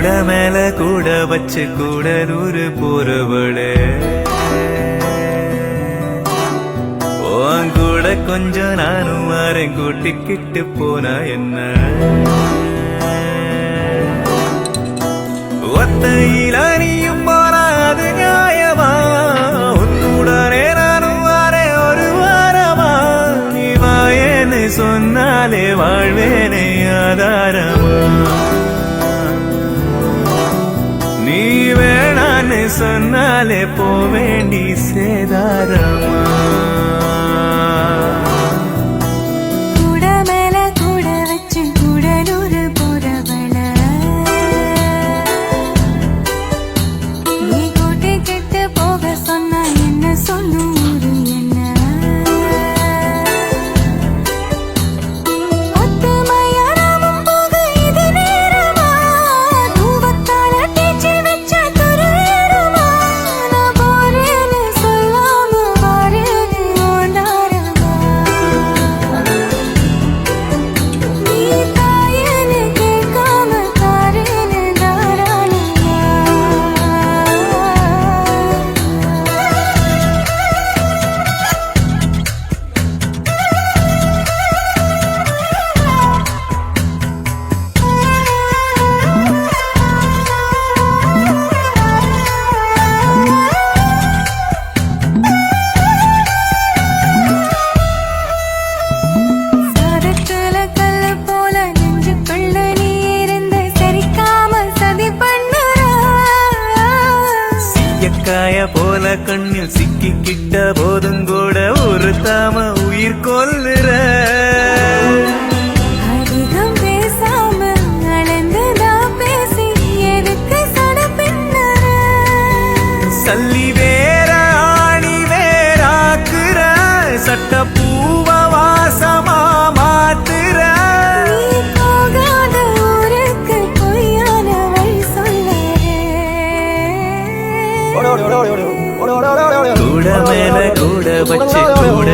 கூட மேல கூட வச்சு கூடலூரு போறவளே உன் கூட கொஞ்சம் நானும் வரேன் கூட்டிக்கிட்டு போனா என்ன ஒத்தையில நீயும் போறாது நியாயமா உன்னுடனே நானும் வரேன் ஒரு வாரமா நீ வாயேன்னு சொன்னாலே வாழ்வேனே ஆதாரமா நீ வேணான்னு சொன்னாலே போவேண்டி சேதாரமா காய போல கண்ணில் சிக்கிக்கிட்ட போதும் கூட ஒரு தாம உயிர் கொல்லுற அதிகம் பேசாம அளந்துதான் பேசி எதுக்கு சடப்பின்னுற சல்லி வேற ஆணி வேறாக்குற சட்ட பூவ வாசமா மாத்துற நீ போகாத ஊருக்கு பொய்யான வழி சொல்லறே கூட மேல கூட வச்சு கூட